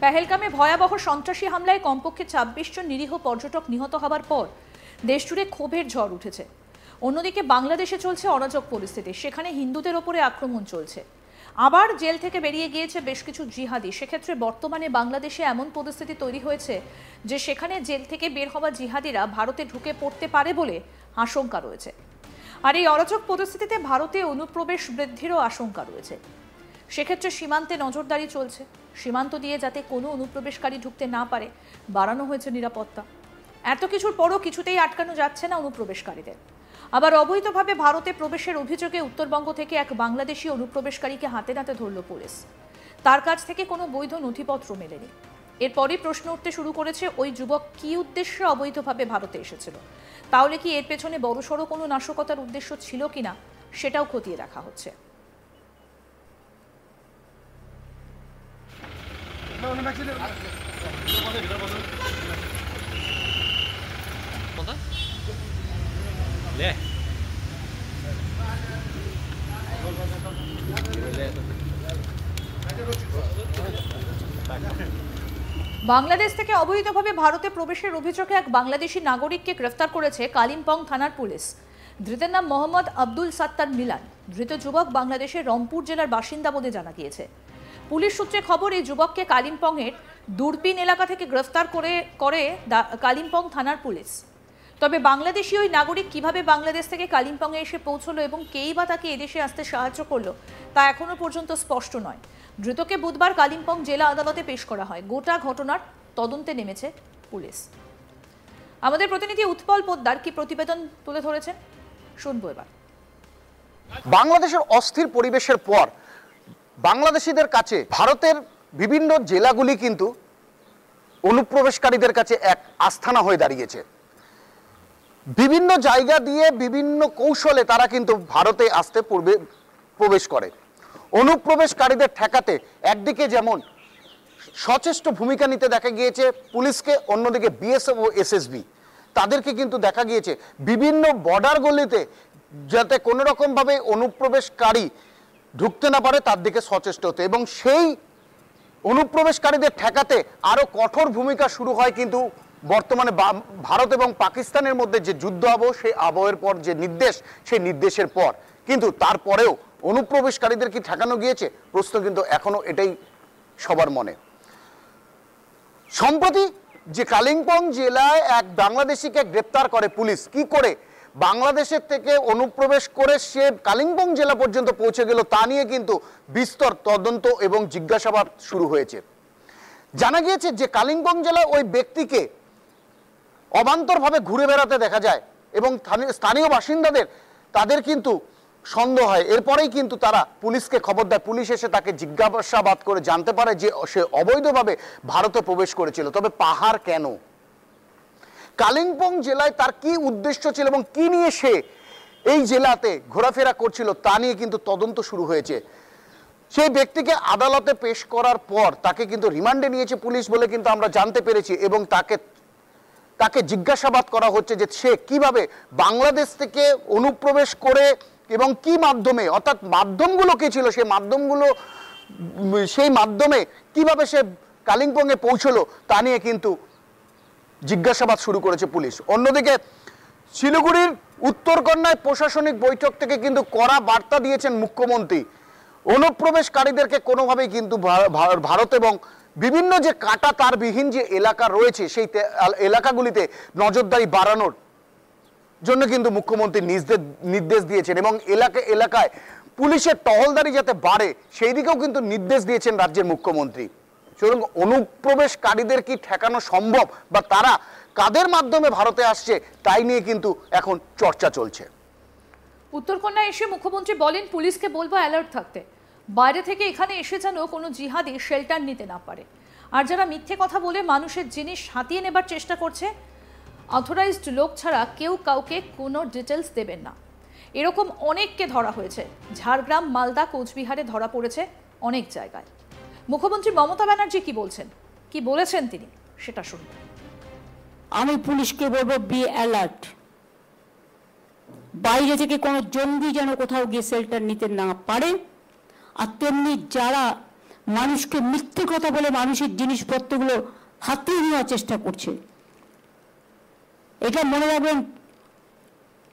পেহেলগামে ভয়াবহ সন্ত্রাসী হামলায় কমপক্ষে ২৬ জন নিরীহ পর্যটক নিহত হবার পর দেশজুড়ে ক্ষোভের ঝড় উঠেছে। অন্যদিকে বাংলাদেশে চলছে অরাজক পরিস্থিতি, সেখানে হিন্দুদের ওপরে আক্রমণ চলছে। আবার জেল থেকে বেরিয়ে গিয়েছে বেশ কিছু জিহাদি। সেক্ষেত্রে বর্তমানে বাংলাদেশে এমন পরিস্থিতি তৈরি হয়েছে যে সেখানে জেল থেকে বের হওয়া জিহাদিরা ভারতে ঢুকে পড়তে পারে বলে আশঙ্কা রয়েছে। আর এই অরাজক পরিস্থিতিতে ভারতে অনুপ্রবেশ বৃদ্ধিরও আশঙ্কা রয়েছে। সেক্ষেত্রে সীমান্তে নজরদারি চলছে। সীমান্ত দিয়ে যাতে কোনো অনুপ্রবেশকারী ঢুকতে না পারে বাড়ানো হয়েছে নিরাপত্তা। এত কিছুর পরও কিছুতেই আটকানো যাচ্ছে না অনুপ্রবেশকারীদের। আবার অবৈধভাবে ভারতে প্রবেশের অভিযোগে উত্তরবঙ্গ থেকে এক বাংলাদেশি অনুপ্রবেশকারীকে হাতে নাতে ধরল পুলিশ। তার কাছ থেকে কোনো বৈধ নথিপত্র মেলেনি। এরপরই প্রশ্ন উঠতে শুরু করেছে, ওই যুবক কী উদ্দেশ্যে অবৈধভাবে ভারতে এসেছিল? তাহলে কি এর পেছনে বড়সড় কোনো নাশকতার উদ্দেশ্য ছিল কিনা সেটাও খতিয়ে দেখা হচ্ছে। বাংলাদেশ থেকে অবৈধভাবে ভারতে প্রবেশের অভিযোগে এক বাংলাদেশি নাগরিককে গ্রেফতার করেছে কালিম্পং থানার পুলিশ। ধৃতের নাম মোহাম্মদ আব্দুল সাত্তার মিলান। ধৃত যুবক বাংলাদেশের রংপুর জেলার বাসিন্দা বলে জানা গিয়েছে। পুলিশ সূত্রে খবর, এই যুবককে কালিম্পংয়ের দূরপিন এলাকা থেকে গ্রেফতার করে কালিম্পং থানার পুলিশ। তবে বাংলাদেশি ওই নাগরিক কিভাবে বাংলাদেশ থেকে কালিম্পংয়ে এসে পৌঁছলো এবং কেই বা তাকে এদেশে আসতে সাহায্য করলো তা এখনো পর্যন্ত স্পষ্ট নয়। ধৃতকে বুধবার কালিম্পং জেলা আদালতে পেশ করা হয়। গোটা ঘটনার তদন্তে নেমেছে পুলিশ। আমাদের প্রতিনিধি উৎপল পোদ্দার কি প্রতিবেদন তুলে ধরেছেন, শুনবো এবার। বাংলাদেশের অস্থির পরিবেশের পর বাংলাদেশিদের কাছে ভারতের বিভিন্ন জেলাগুলি কিন্তু অনুপ্রবেশকারীদের কাছে এক আস্থানা হয়ে দাঁড়িয়েছে। বিভিন্ন জায়গা দিয়ে বিভিন্ন কৌশলে তারা কিন্তু ভারতে আসতে প্রবেশ করে। অনুপ্রবেশকারীদের ঠেকাতে একদিকে যেমন সচেষ্ট ভূমিকা নিতে দেখা গিয়েছে পুলিশকে, অন্যদিকে বিএসএফ ও এসএসবি তাদেরকে কিন্তু দেখা গিয়েছে বিভিন্ন বর্ডার গলিতে যাতে কোনো রকমভাবে অনুপ্রবেশকারী ঢুকতে না পারে তার দিকে সচেষ্ট হতে, এবং সেই অনুপ্রবেশকারীদের ঠেকাতে আরও কঠোর ভূমিকা শুরু হয় কিন্তু বর্তমানে ভারত এবং পাকিস্তানের মধ্যে যে যুদ্ধ আবহ, সেই আবহের পর যে নির্দেশ, সেই নির্দেশের পর কিন্তু তারপরেও অনুপ্রবেশকারীদের কি ঠেকানো গিয়েছে? প্রশ্ন কিন্তু এখনো এটাই সবার মনে। সম্প্রতি যে কালিম্পং জেলায় এক বাংলাদেশিকে গ্রেপ্তার করে পুলিশ, কি করে বাংলাদেশের থেকে অনুপ্রবেশ করে সে কালিম্পং জেলা পর্যন্ত পৌঁছে গেল তা নিয়ে কিন্তু বিস্তর তদন্ত এবং জিজ্ঞাসাবাদ শুরু হয়েছে। জানা গিয়েছে যে কালিম্পং জেলায় ওই ব্যক্তিকে অবান্তরভাবে ঘুরে বেড়াতে দেখা যায় এবং স্থানীয় বাসিন্দাদের তাদের কিন্তু সন্দেহ হয়। এরপরেই কিন্তু তারা পুলিশকে খবর দেয়। পুলিশ এসে তাকে জিজ্ঞাসাবাদ করে জানতে পারে যে সে অবৈধভাবে ভারতে প্রবেশ করেছিল। তবে পাহাড় কেন, কালিম্পং জেলায় তার কি উদ্দেশ্য ছিল এবং কি নিয়ে সে এই জেলাতে ঘোরাফেরা করছিল তা নিয়ে কিন্তু তদন্ত শুরু হয়েছে। সেই ব্যক্তিকে আদালতে পেশ করার পর তাকে কিন্তু রিমান্ডে নিয়েছে পুলিশ বলে কিন্তু আমরা জানতে পেরেছি, এবং তাকে জিজ্ঞাসাবাদ করা হচ্ছে যে সে কিভাবে বাংলাদেশ থেকে অনুপ্রবেশ করে এবং কি মাধ্যমে, অর্থাৎ মাধ্যমগুলো কি ছিল, সেই মাধ্যমে কিভাবে সে কালিম্পংয়ে পৌঁছলো তা নিয়ে কিন্তু জিজ্ঞাসাবাদ শুরু করেছে পুলিশ। অন্যদিকে শিলিগুড়ির উত্তরকন্যায় প্রশাসনিক বৈঠক থেকে কিন্তু কড়া বার্তা দিয়েছেন মুখ্যমন্ত্রী। অনুপ্রবেশকারীদেরকে কোনোভাবেই কিন্তু ভারত এবং বিভিন্ন যে কাটা তারবিহীন যে এলাকা রয়েছে সেই এলাকাগুলিতে নজরদারি বাড়ানোর জন্য কিন্তু মুখ্যমন্ত্রী নির্দেশ দিয়েছেন, এবং এলাকায় পুলিশের টহলদারি যাতে বাড়ে সেই দিকেও কিন্তু নির্দেশ দিয়েছেন রাজ্যের মুখ্যমন্ত্রী। সুতরাং অনুপ্রবেশকারীদের কি ঠেকানো সম্ভব বা তারা কাদের মাধ্যমে ভারতে আসছে তাই নিয়ে কিন্তু এখন চর্চা চলছে। উত্তরকন্যায় এসে মুখ্যমন্ত্রী বলেন, পুলিশকে বলবো অ্যালার্ট থাকতে, বাইরে থেকে এখানে এসে যেন কোনো জিহাদি শেল্টার নিতে না পারে। আর যারা মিথ্যে কথা বলে মানুষের জিনিস হাতিয়ে নেবার চেষ্টা করছে, অথরাইজড লোক ছাড়া কেউ কাউকে কোনো ডিটেলস দেবেন না। এরকম অনেককে ধরা হয়েছে। ঝাড়গ্রাম, মালদা, কোচবিহারে ধরা পড়েছে অনেক জায়গায়। মুখ্যমন্ত্রী মমতা ব্যানার্জি কি বলেছেন তিনি সেটা শুনুন। আমি পুলিশকে বলবো বি অ্যালার্ট, বাইরে থেকে কোনো জঙ্গি যেন কোথাও গিয়ে শেল্টার নিতে না পারে। আর তেমনি যারা মানুষকে মিথ্যে কথা বলে মানুষের জিনিসপত্রগুলো হাতিয়ে নেওয়ার চেষ্টা করছে। এটা মনে রাখবেন,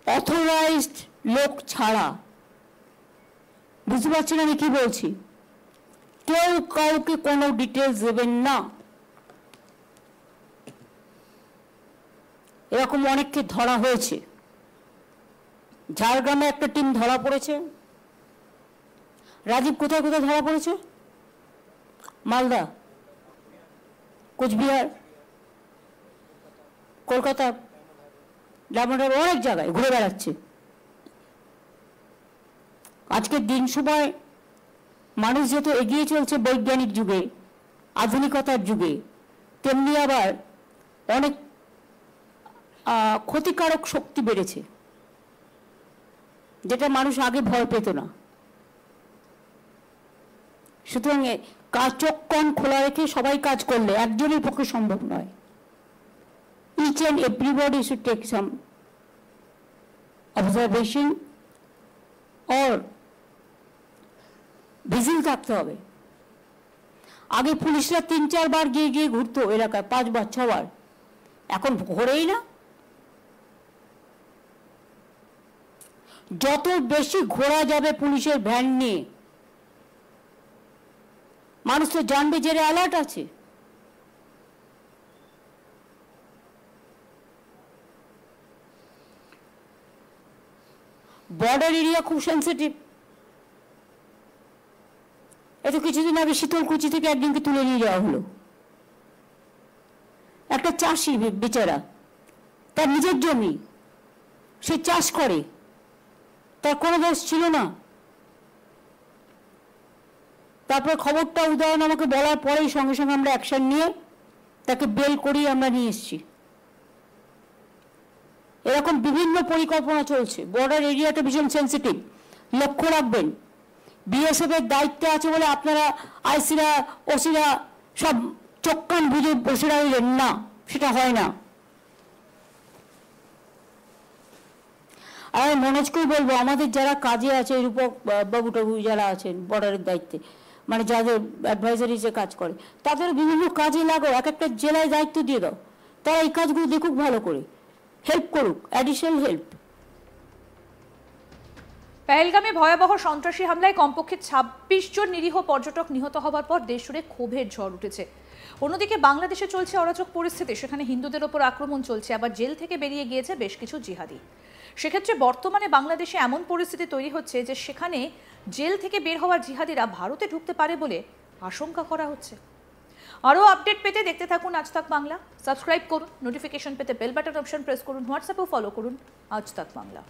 অথরাইজড লোক ছাড়া, বুঝতে পারছেন আমি কি বলছি, কেউ কাউকে কোনো ডিটেলস দেবেন না। এরকম অনেককে ধরা হয়েছে। ঝাড়গ্রামে একটা টিম ধরা পড়েছে। রাজীব কোথায় কোথায় ধরা পড়েছে? মালদা, কোচবিহার, কলকাতা, ডায়মন্ড, অনেক জায়গায় ঘুরে বেড়াচ্ছে। আজকের দিন সময় মানুষ যত এগিয়ে চলছে বৈজ্ঞানিক যুগে, আধুনিকতার যুগে, তেমনি আবার অনেক ক্ষতিকারক শক্তি বেড়েছে, যেটা মানুষ আগে ভয় পেত না। সুতরাং চোখ কান খোলা রেখে সবাই কাজ করলে একজনের পক্ষে সম্ভব নয়। Each and everybody should take some observation or vigil থাকতে হবে। আগে পুলিশরা 3-4 বার গিয়ে গিয়ে ঘুরতো এলাকায়, 5 বার 6 বার, এখন ঘোরেই না। যত বেশি ঘোরা যাবে পুলিশের ভ্যান নিয়ে, মানুষ তো জানবে যে অ্যালার্ট আছে। বর্ডার এরিয়া খুব সেন্সিটিভ। এত কিছুদিন আগে শীতলকুচি থেকে একদিনকে তুলে নিয়ে যাওয়া হলো। একটা চাষি বেচারা, তার নিজের জমি, সে চাষ করে, তার কোনো দোষ ছিল না। তারপর খবরটা উদয়ন আমাকে বলার পরেই সঙ্গে সঙ্গে আমরা অ্যাকশন নিয়ে তাকে বেল করিয়ে আমরা নিয়ে এসেছি। এরকম বিভিন্ন পরিকল্পনা চলছে। বর্ডার এরিয়াটা ভীষণ সেন্সিটিভ, লক্ষ্য রাখবেন। বিএসএফ এর দায়িত্বে আছে বলে আপনারা আইসিরা ওসিরা সব চোখ কান বুঝে বসে রইলেন না, সেটা হয় না। আর মনোজকেই বলবো, আমাদের যারা কাজে আছে, রূপক বাবু টাবু যারা আছেন বর্ডারের দায়িত্বে, মানে যাদের অ্যাডভাইজারিজে কাজ করে, তাদের বিভিন্ন কাজে লাগাও, এক একটা জেলায় দায়িত্ব দিয়ে দাও, তারা এই কাজগুলো দেখুক, ভালো করে হেল্প করুক, অ্যাডিশনাল হেল্প। পেহেলগামে ভয়াবহ সন্ত্রাসী হামলায় কমপক্ষে 26 জন নিরীহ পর্যটক নিহত হওয়ার পর দেশ জুড়ে ক্ষোভের ঝড় উঠেছে। অন্যদিকে বাংলাদেশে চলছে অরাজক পরিস্থিতি, সেখানে হিন্দুদের ওপর আক্রমণ চলছে, আবার জেল থেকে বেরিয়ে গিয়েছে বেশ কিছু জিহাদি। সেক্ষেত্রে বর্তমানে বাংলাদেশে এমন পরিস্থিতি তৈরি হচ্ছে যে সেখানে জেল থেকে বের হওয়া জিহাদিরা ভারতে ঢুকতে পারে বলে আশঙ্কা করা হচ্ছে। আরও আপডেট পেতে দেখতে থাকুন আজ তাক বাংলা। সাবস্ক্রাইব করুন, নোটিফিকেশন পেতে বেল বাটন অপশন প্রেস করুন, হোয়াটসঅ্যাপেও ফলো করুন আজ তাক বাংলা।